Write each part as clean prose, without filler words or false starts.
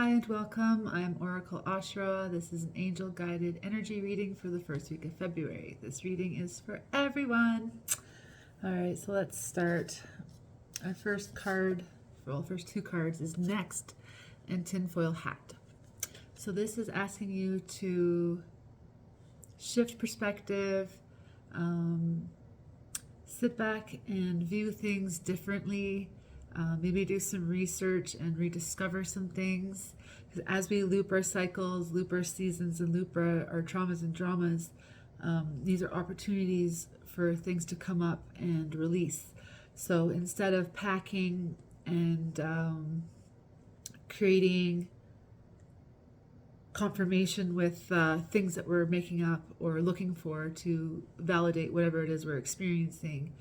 Hi and welcome. I'm Oracle Asherah. This is an angel guided energy reading for the first week of February. This reading is for everyone. All right, so let's start. Our first card, well, first two cards is Next and Tinfoil Hat. So this is asking you to shift perspective, sit back and view things differently. Maybe do some research and rediscover some things. Because as we loop our cycles, loop our seasons, and loop our traumas and dramas, these are opportunities for things to come up and release. So instead of packing and creating confirmation with things that we're making up or looking for to validate whatever it is we're experiencing,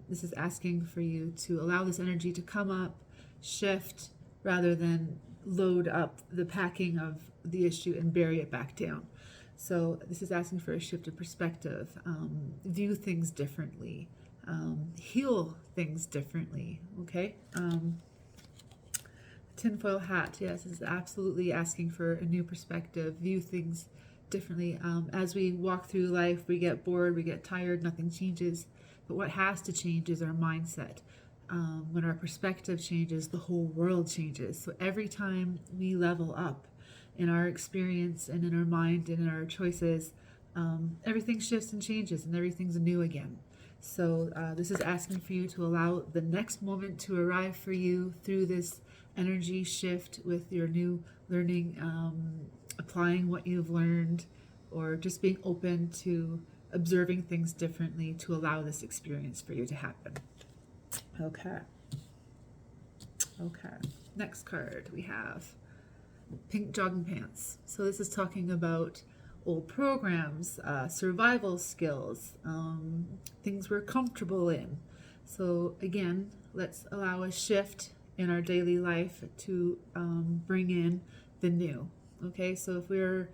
this is asking for you to allow this energy to come up, shift, rather than load up the packing of the issue and bury it back down. So this is asking for a shift of perspective, view things differently, heal things differently, okay? Tinfoil hat, yes, is absolutely asking for a new perspective, view things differently. As we walk through life, we get bored, we get tired, nothing changes. But what has to change is our mindset. When our perspective changes, the whole world changes. So every time we level up in our experience and in our mind and in our choices, everything shifts and changes and everything's new again. So this is asking for you to allow the next moment to arrive for you through this energy shift with your new learning, applying what you've learned, or just being open to observing things differently to allow this experience for you to happen. Okay. Next card we have Pink Jogging Pants. So this is talking about old programs, survival skills, things we're comfortable in. So again, let's allow a shift in our daily life to bring in the new. Okay, so if we're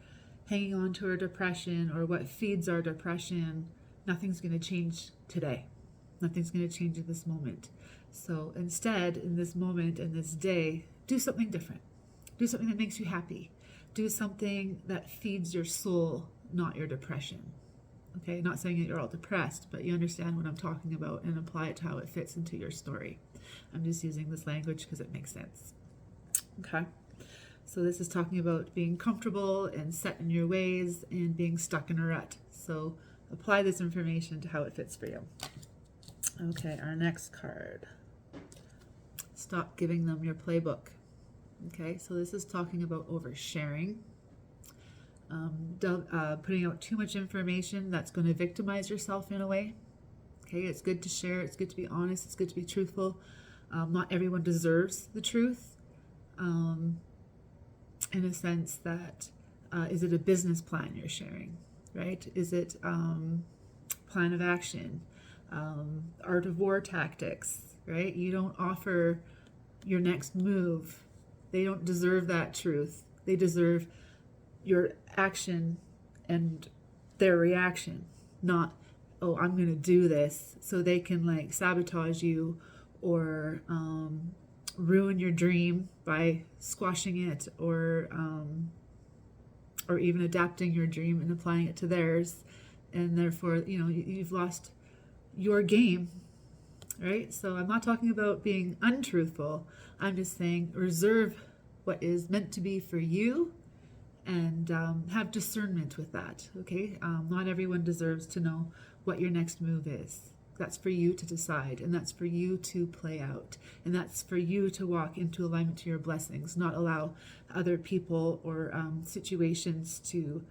hanging on to our depression or what feeds our depression, nothing's going to change today. Nothing's going to change in this moment. So instead, in this moment, in this day, do something different. Do something that makes you happy. Do something that feeds your soul, not your depression. Okay, not saying that you're all depressed, but you understand what I'm talking about and apply it to how it fits into your story. I'm just using this language because it makes sense. Okay. So this is talking about being comfortable and set in your ways and being stuck in a rut. So apply this information to how it fits for you. Okay, our next card. Stop giving them your playbook. Okay, so this is talking about oversharing. Putting out too much information that's going to victimize yourself in a way. Okay, it's good to share. It's good to be honest. It's good to be truthful. Not everyone deserves the truth. In a sense that, is it a business plan you're sharing, right? Is it plan of action, art of war tactics, right? You don't offer your next move. They don't deserve that truth. They deserve your action and their reaction, not, oh, I'm going to do this so they can like sabotage you or ruin your dream by squashing it or even adapting your dream and applying it to theirs, and therefore you've lost your game, right? So I'm not talking about being untruthful. I'm just saying reserve what is meant to be for you and have discernment with that. Okay, not everyone deserves to know what your next move is. That's for you to decide, and that's for you to play out, and that's for you to walk into alignment to your blessings, not allow other people or situations to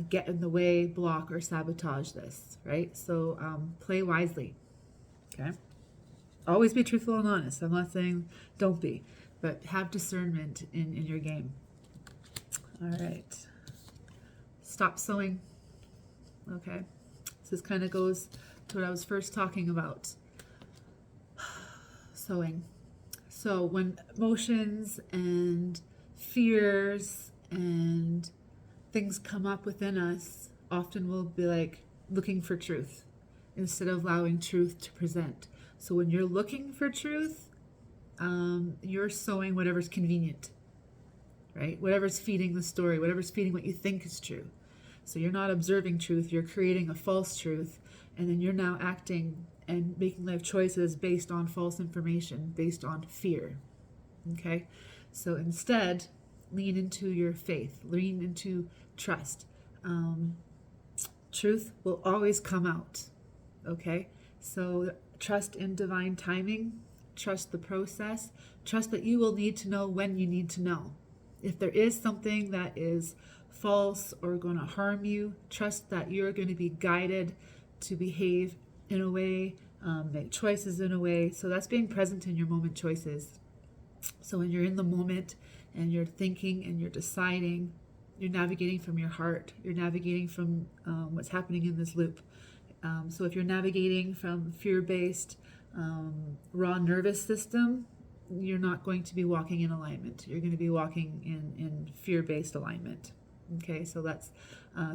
get in the way, block, or sabotage this, right? So play wisely, okay? Always be truthful and honest. I'm not saying don't be, but have discernment in your game. All right. Stop sewing, okay? So this kind of goes to what I was first talking about, sewing. So when emotions and fears and things come up within us, often we'll be like looking for truth instead of allowing truth to present. So when you're looking for truth, you're sewing whatever's convenient. right? Whatever's feeding the story, whatever's feeding what you think is true. So you're not observing truth, you're creating a false truth, and then you're now acting and making life choices based on false information, based on fear. Okay? So instead, lean into your faith, lean into trust. Truth will always come out. Okay? So trust in divine timing, trust the process, trust that you will need to know when you need to know. If there is something that is false or going to harm you, trust that you're going to be guided to behave in a way, make choices in a way. So that's being present in your moment choices. So when you're in the moment and you're thinking and you're deciding, you're navigating from your heart, you're navigating from what's happening in this loop. So if you're navigating from fear-based, raw nervous system, you're not going to be walking in alignment. You're going to be walking in fear-based alignment. Okay, so that's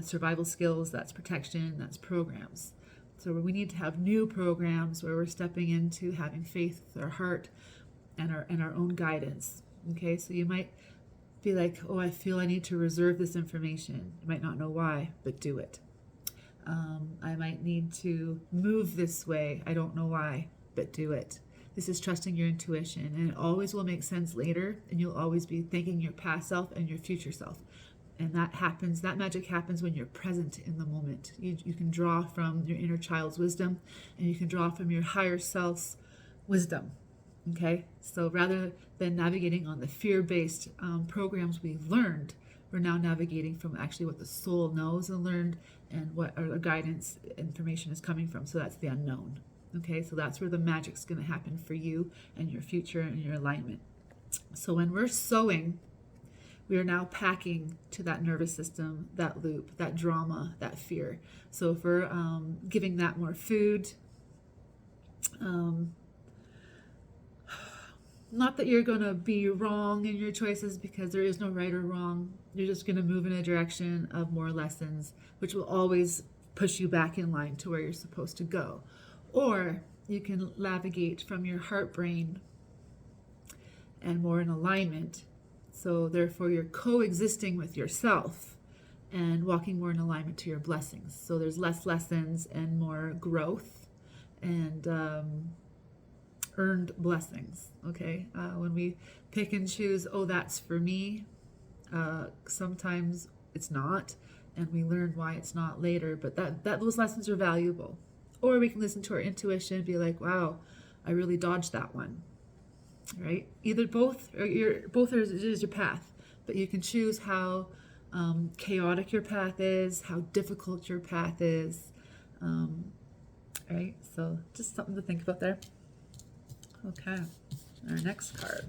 survival skills, that's protection, that's programs. So we need to have new programs where we're stepping into having faith with our heart and our own guidance. Okay, so you might be like, oh, I feel I need to reserve this information. You might not know why, but do it. I might need to move this way. I don't know why, but do it. This is trusting your intuition, and it always will make sense later, and you'll always be thanking your past self and your future self. And that magic happens when you're present in the moment. You can draw from your inner child's wisdom, and you can draw from your higher self's wisdom. Okay? So rather than navigating on the fear-based programs we've learned, we're now navigating from actually what the soul knows and learned, and what our guidance information is coming from. So that's the unknown. Okay? So that's where the magic's going to happen for you and your future and your alignment. So when we're sowing, we are now packing to that nervous system, that loop, that drama, that fear. So if we're giving that more food, not that you're going to be wrong in your choices, because there is no right or wrong. You're just going to move in a direction of more lessons, which will always push you back in line to where you're supposed to go. Or you can navigate from your heart brain and more in alignment. So therefore you're coexisting with yourself and walking more in alignment to your blessings. So there's less lessons and more growth and earned blessings. Okay, when we pick and choose, oh, that's for me, sometimes it's not, and we learn why it's not later, but that those lessons are valuable. Or we can listen to our intuition and be like, wow, I really dodged that one. Right? Either both, or both is your path, but you can choose how chaotic your path is, how difficult your path is. Right? So just something to think about there. Okay, our next card.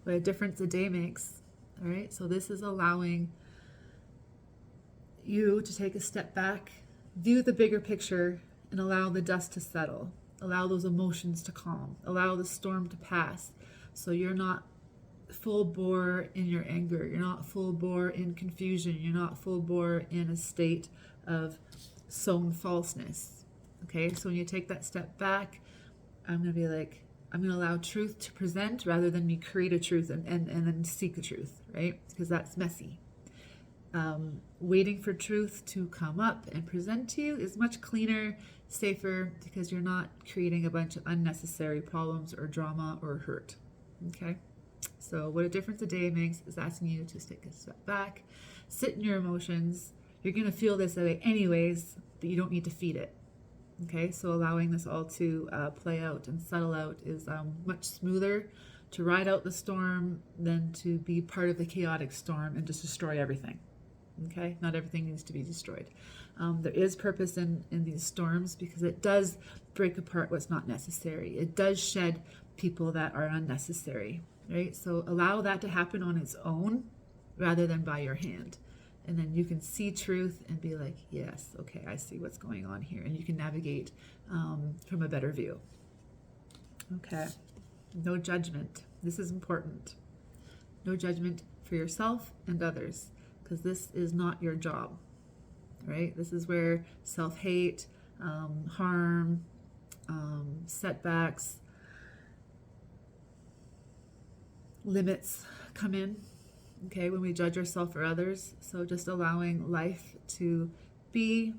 What a difference a day makes. All right, so this is allowing you to take a step back, view the bigger picture, and allow the dust to settle. Allow those emotions to calm. Allow the storm to pass. So you're not full bore in your anger. You're not full bore in confusion. You're not full bore in a state of sown falseness. Okay, so when you take that step back, I'm going to be like, I'm going to allow truth to present rather than me create a truth and then seek a truth, right? Because that's messy. Waiting for truth to come up and present to you is much cleaner, safer, because you're not creating a bunch of unnecessary problems or drama or hurt. Okay? So what a difference a day makes is asking you to just take a step back, sit in your emotions. You're going to feel this way anyways, but you don't need to feed it. Okay? So allowing this all to play out and settle out is much smoother to ride out the storm than to be part of the chaotic storm and just destroy everything. Okay? Not everything needs to be destroyed. There is purpose in these storms, because it does break apart what's not necessary. It does shed people that are unnecessary, right? So allow that to happen on its own rather than by your hand. And then you can see truth and be like, yes, okay, I see what's going on here. And you can navigate from a better view. Okay. No judgment. This is important. No judgment for yourself and others, because this is not your job, right? This is where self-hate, harm, setbacks, limits come in, okay, when we judge ourselves or others. So just allowing life to be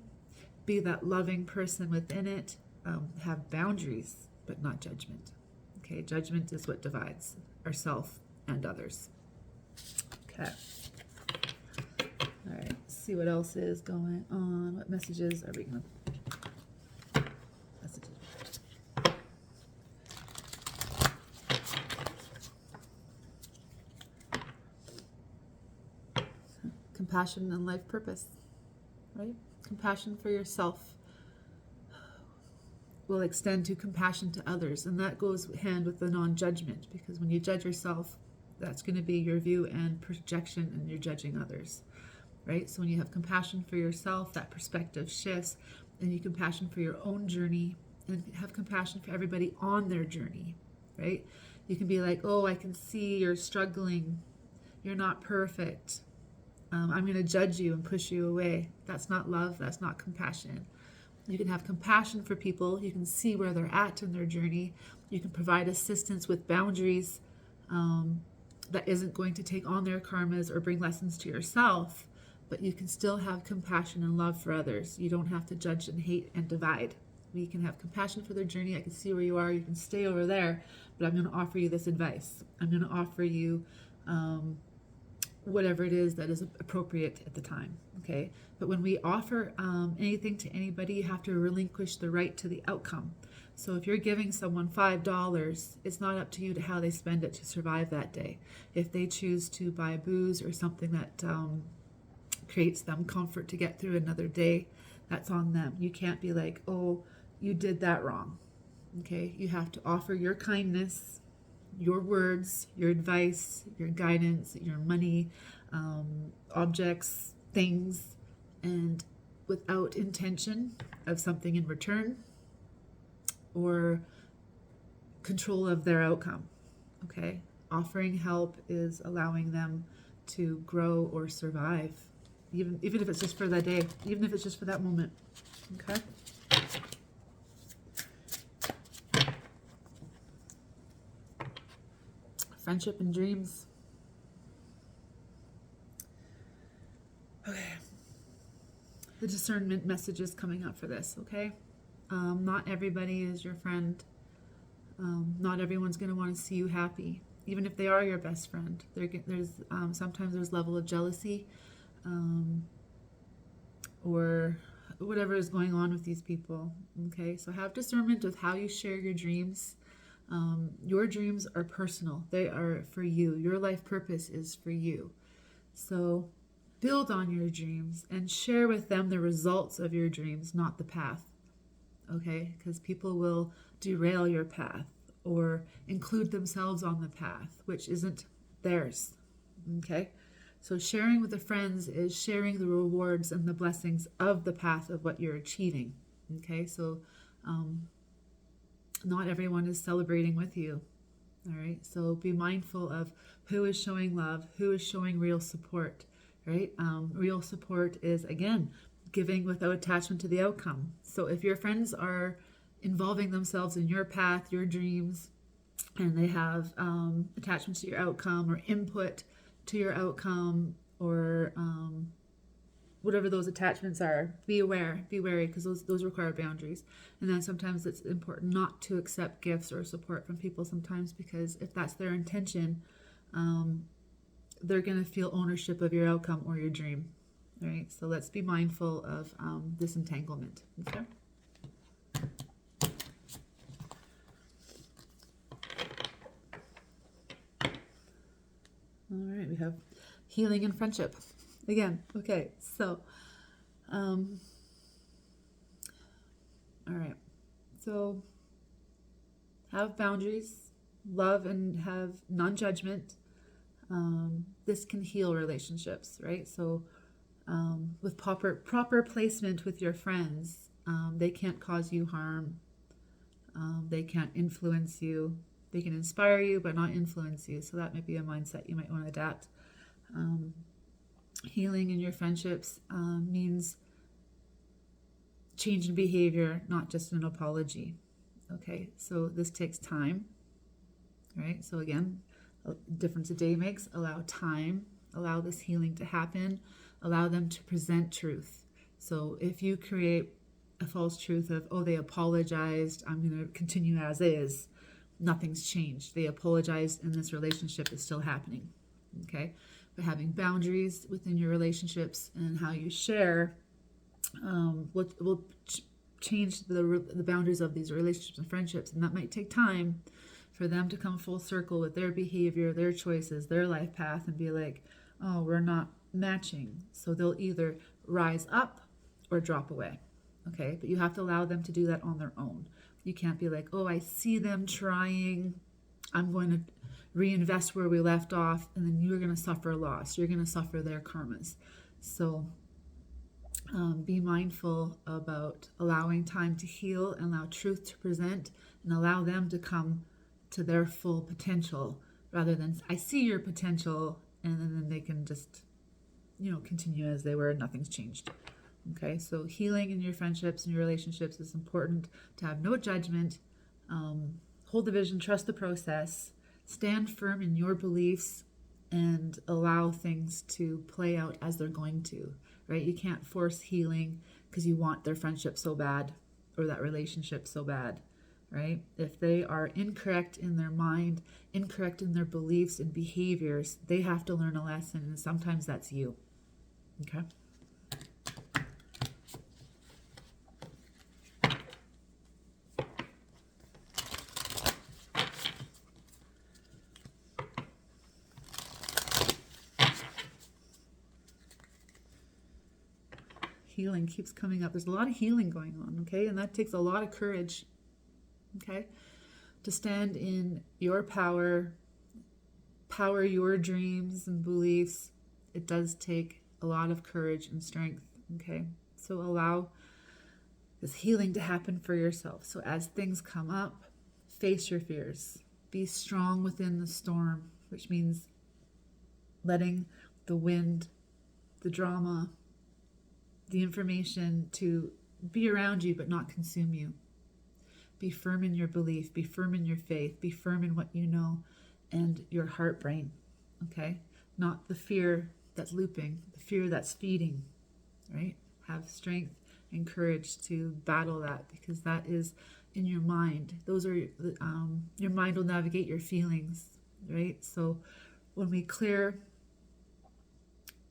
that loving person within it, have boundaries, but not judgment. Okay, judgment is what divides ourselves and others. Okay. All right, let's see what else is going on. What messages are we going to... Messages. Compassion and life purpose, right? Compassion for yourself will extend to compassion to others, and that goes hand with the non-judgment, because when you judge yourself, that's going to be your view and projection, and you're judging others, right? So when you have compassion for yourself, that perspective shifts, and you compassion for your own journey and have compassion for everybody on their journey, right? You can be like, oh, I can see you're struggling, you're not perfect, I'm going to judge you and push you away. That's not love. That's not compassion. You can have compassion for people. You can see where they're at in their journey. You can provide assistance with boundaries that isn't going to take on their karmas or bring lessons to yourself, but you can still have compassion and love for others. You don't have to judge and hate and divide. We can have compassion for their journey. I can see where you are. You can stay over there, but I'm going to offer you this advice. I'm going to offer you whatever it is that is appropriate at the time, okay? But when we offer anything to anybody, you have to relinquish the right to the outcome. So if you're giving someone $5, it's not up to you to how they spend it to survive that day. If they choose to buy booze or something that creates them comfort to get through another day, that's on them. You can't be like, oh, you did that wrong, okay? You have to offer your kindness, your words, your advice, your guidance, your money, objects, things, and without intention of something in return or control of their outcome, okay? Offering help is allowing them to grow or survive, even if it's just for that day, even if it's just for that moment, okay? Friendship and dreams. Okay. The discernment message is coming up for this, okay? Not everybody is your friend. Not everyone's going to want to see you happy, even if they are your best friend. There's sometimes there's level of jealousy or whatever is going on with these people, okay? So have discernment with how you share your dreams. Your dreams are personal. They are for you. Your life purpose is for you. So build on your dreams and share with them the results of your dreams, not the path. Okay? Because people will derail your path or include themselves on the path, which isn't theirs. Okay? So sharing with the friends is sharing the rewards and the blessings of the path of what you're achieving. Okay? So, not everyone is celebrating with you. All right. So be mindful of who is showing love, who is showing real support, right? Real support is, again, giving without attachment to the outcome. So if your friends are involving themselves in your path, your dreams, and they have attachments to your outcome or input to your outcome or whatever those attachments are, be aware, be wary, because those require boundaries. And then sometimes it's important not to accept gifts or support from people sometimes, because if that's their intention, they're going to feel ownership of your outcome or your dream. All right, so let's be mindful of this entanglement. Okay. All right, we have healing and friendship. Again, okay, so, all right, so have boundaries, love, and have non-judgment. This can heal relationships, right? So with proper placement with your friends, they can't cause you harm. They can't influence you. They can inspire you, but not influence you. So that might be a mindset you might want to adapt. Healing in your friendships means change in behavior, not just an apology. Okay, so this takes time, right? So again, difference a day makes. Allow time, allow this healing to happen, allow them to present truth. So if you create a false truth of, oh, they apologized, I'm going to continue as is, nothing's changed. They apologized and this relationship is still happening. Okay? But having boundaries within your relationships and how you share will change the boundaries of these relationships and friendships. And that might take time for them to come full circle with their behavior, their choices, their life path, and be like, oh, we're not matching. So they'll either rise up or drop away. Okay? But you have to allow them to do that on their own. You can't be like, oh, I see them trying, I'm going to reinvest where we left off, and then you're going to suffer loss. You're going to suffer their karmas. So be mindful about allowing time to heal and allow truth to present and allow them to come to their full potential rather than, I see your potential, and then they can just, continue as they were and nothing's changed. Okay, so healing in your friendships and your relationships is important. To have no judgment, hold the vision, trust the process, stand firm in your beliefs, and allow things to play out as they're going to, right? You can't force healing because you want their friendship so bad or that relationship so bad, right? If they are incorrect in their mind, incorrect in their beliefs and behaviors, they have to learn a lesson, and sometimes that's you, okay? Healing keeps coming up. There's a lot of healing going on, okay? And that takes a lot of courage, okay? To stand in your power your dreams and beliefs. It does take a lot of courage and strength, okay? So allow this healing to happen for yourself. So as things come up, face your fears. Be strong within the storm, which means letting the wind, the drama, the information to be around you but not consume you. Be firm in your belief, be firm in your faith, be firm in what you know and your heart brain, okay? Not the fear that's looping, the fear that's feeding, right? Have strength and courage to battle that, because that is in your mind. Those are, your mind will navigate your feelings, right? So when we clear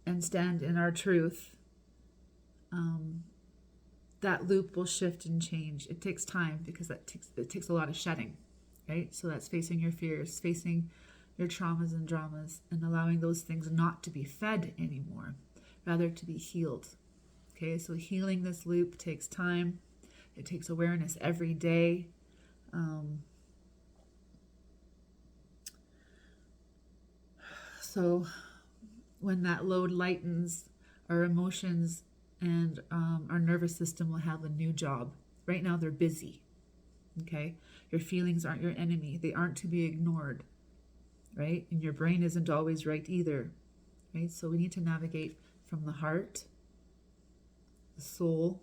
and stand in our truth, that loop will shift and change. It takes time because it takes a lot of shedding, right? So that's facing your fears, facing your traumas and dramas, and allowing those things not to be fed anymore, rather to be healed. Okay, so healing this loop takes time. It takes awareness every day. So when that load lightens, our emotions and our nervous system will have a new job. Right now they're busy, okay? Your feelings aren't your enemy. They aren't to be ignored, right? And your brain isn't always right either, right? So we need to navigate from the heart, the soul,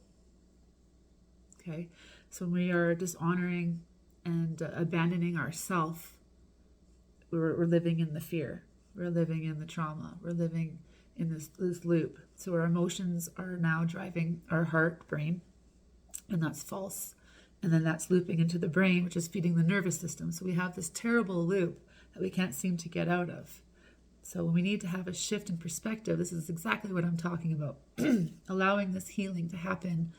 okay? So when we are dishonoring and abandoning ourself, we're living in the fear. We're living in the trauma. We're living in this loop. So our emotions are now driving our heart, brain, and that's false. And then that's looping into the brain, which is feeding the nervous system. So we have this terrible loop that we can't seem to get out of. So when we need to have a shift in perspective, this is exactly what I'm talking about. Allowing this healing to happen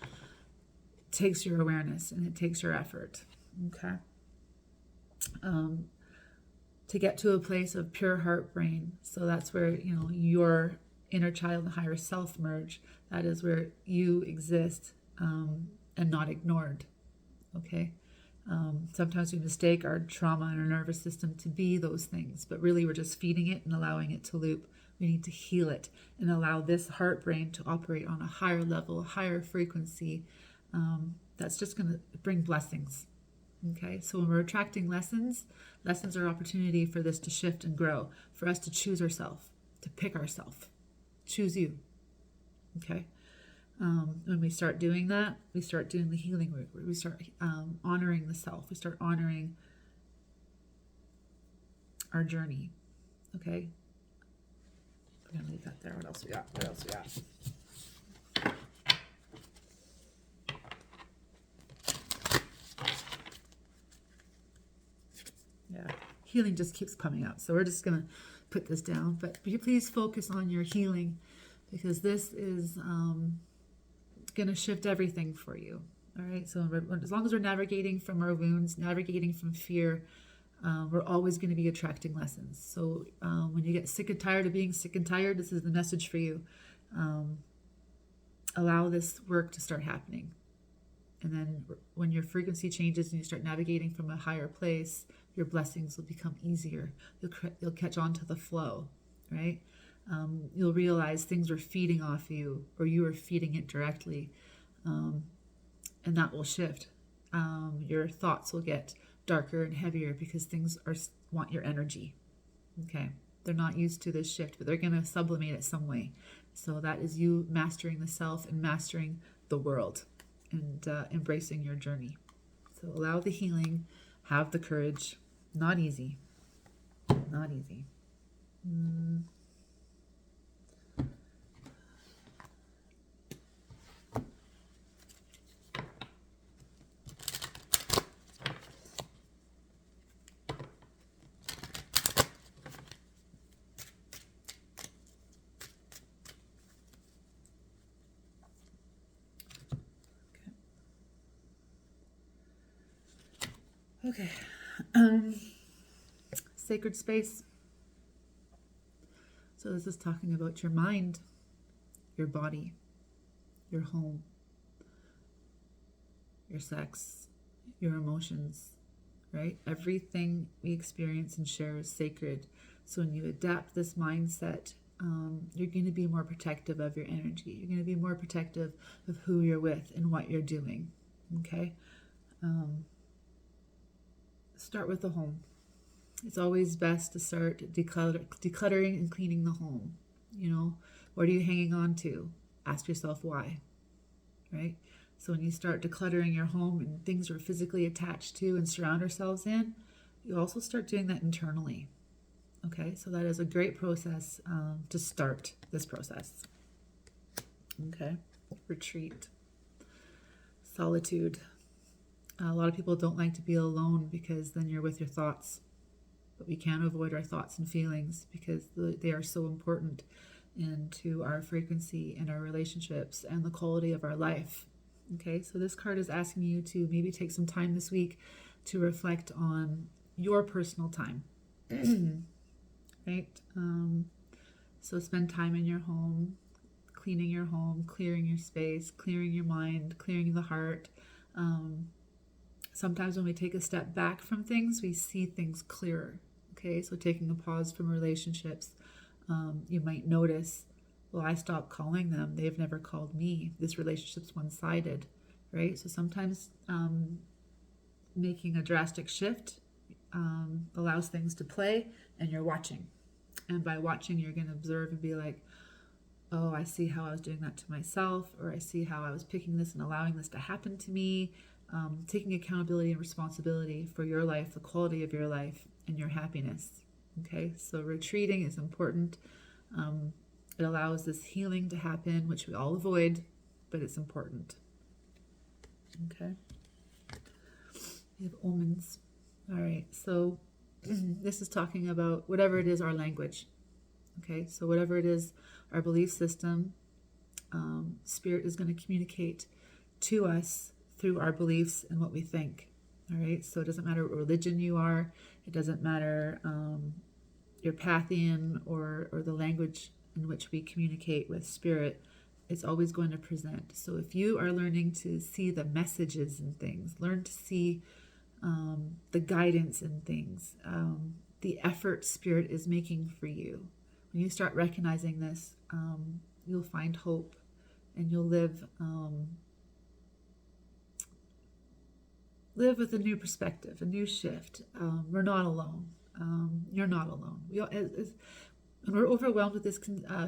takes your awareness and it takes your effort, okay? To get to a place of pure heart brain. So that's where, your inner child and higher self merge. That is where you exist and not ignored, okay? Sometimes we mistake our trauma and our nervous system to be those things, but really we're just feeding it and allowing it to loop. We need to heal it and allow this heart brain to operate on a higher level, a higher frequency. That's just going to bring blessings. Okay, so when we're attracting lessons are opportunity for this to shift and grow, for us to choose ourselves, to pick ourselves, choose you. Okay, when we start doing that, we start doing the healing work. We start honoring the self. We start honoring our journey. Okay. We're going to leave that there. What else we got? What else we got? Yeah, healing just keeps coming up. So we're just going to put this down. But please focus on your healing, because this is going to shift everything for you. All right. So as long as we're navigating from our wounds, navigating from fear, we're always going to be attracting lessons. So when you get sick and tired of being sick and tired, this is the message for you. Allow this work to start happening. And then when your frequency changes and you start navigating from a higher place, your blessings will become easier. You'll catch on to the flow, right? You'll realize things are feeding off you, or you are feeding it directly. And that will shift. Your thoughts will get darker and heavier because things want your energy. Okay. They're not used to this shift, but they're going to sublimate it some way. So that is you mastering the self and mastering the world, and embracing your journey. So allow the healing, have the courage. Not easy. Not easy. Okay. Sacred space. So this is talking about your mind, your body, your home, your sex, your emotions, right? Everything we experience and share is sacred. So when you adapt this mindset, you're going to be more protective of your energy. You're going to be more protective of who you're with and what you're doing. Okay? Start with the home. It's always best to start decluttering and cleaning the home. You know, what are you hanging on to? Ask yourself why, right? So when you start decluttering your home and things we're physically attached to and surround ourselves in, you also start doing that internally. Okay, so that is a great process to start this process. Okay, retreat, solitude. A lot of people don't like to be alone because then you're with your thoughts. But we can't avoid our thoughts and feelings because they are so important into our frequency and our relationships and the quality of our life. Okay, so this card is asking you to maybe take some time this week to reflect on your personal time. Right? So spend time in your home, cleaning your home, clearing your space, clearing your mind, clearing the heart. Sometimes when we take a step back from things, we see things clearer. Okay, so taking a pause from relationships, you might notice, well, I stopped calling them. They've never called me. This relationship's one-sided, right? So sometimes making a drastic shift allows things to play, and you're watching. And by watching, you're going to observe and be like, oh, I see how I was doing that to myself, or I see how I was picking this and allowing this to happen to me. Taking accountability and responsibility for your life, the quality of your life, and your happiness. Okay, so retreating is important. It allows this healing to happen, which we all avoid, but it's important. Okay, we have omens. All right, so this is talking about whatever it is, our language. Okay, so whatever it is, our belief system, Spirit is going to communicate to us through our beliefs and what we think. All right, so it doesn't matter what religion you are, it doesn't matter your Pathian or the language in which we communicate with Spirit, it's always going to present. So if you are learning to see the messages in things, learn to see the guidance in things, the effort Spirit is making for you. When you start recognizing this, you'll find hope and you'll live with a new perspective, a new shift. We're not alone. You're not alone. When we're overwhelmed with this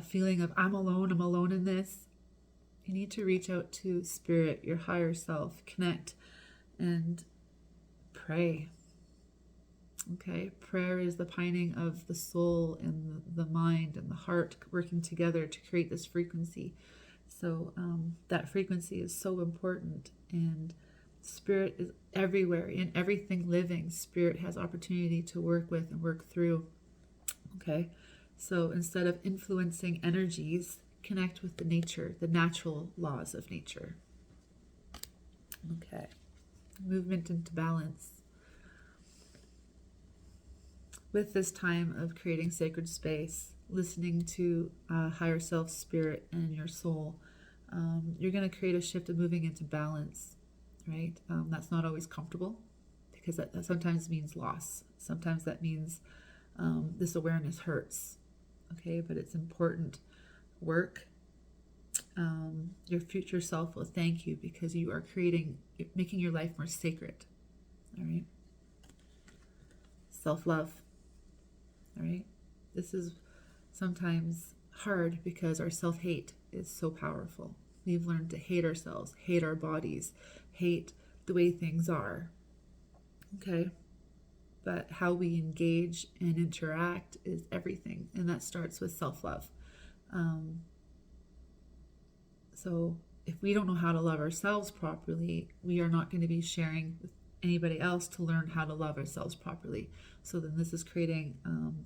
feeling of I'm alone in this, you need to reach out to Spirit, your higher self, connect, and pray. Okay, prayer is the pining of the soul and the mind and the heart working together to create this frequency. So that frequency is so important, and spirit is everywhere. In everything living, spirit has opportunity to work with and work through. Okay, so instead of influencing energies, connect with the nature, the natural laws of nature. Okay, movement into balance. With this time of creating sacred space, listening to higher self, spirit, and your soul, you're going to create a shift of moving into balance, right? That's not always comfortable, because that sometimes means loss. Sometimes that means this awareness hurts, okay? But it's important work. Your future self will thank you, because you are making your life more sacred, all right? Self-love. All right, this is sometimes hard because our self-hate is so powerful. We've learned to hate ourselves, hate our bodies, hate the way things are. Okay, but how we engage and interact is everything, and that starts with self-love. So if we don't know how to love ourselves properly, we are not going to be sharing with anybody else to learn how to love ourselves properly. So then this is creating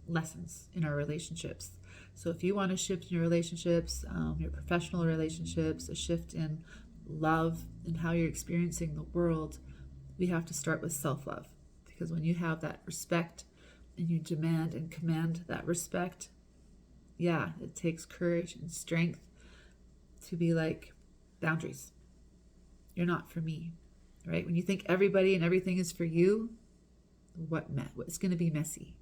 lessons in our relationships. So if you want to shift in your relationships, your professional relationships, a shift in love and how you're experiencing the world, we have to start with self-love. Because when you have that respect and you demand and command that respect, yeah, it takes courage and strength to be like, boundaries. You're not for me. Right? When you think everybody and everything is for you, it's going to be messy.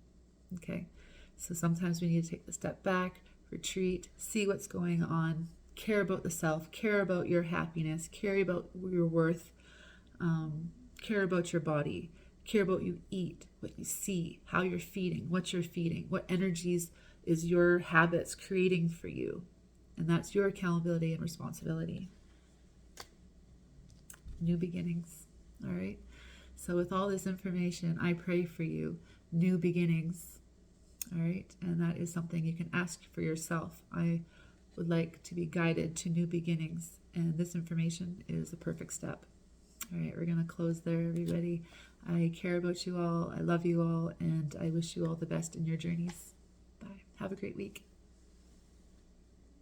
Okay? So sometimes we need to take a step back, retreat, see what's going on, care about the self, care about your happiness, care about your worth, care about your body, care about what you eat, what you see, how you're feeding, what energies is your habits creating for you. And that's your accountability and responsibility. New beginnings. All right. So with all this information, I pray for you new beginnings. All right. And that is something you can ask for yourself. I would like to be guided to new beginnings, and this information is a perfect step. All right. We're going to close there, everybody. I care about you all. I love you all, and I wish you all the best in your journeys. Bye. Have a great week.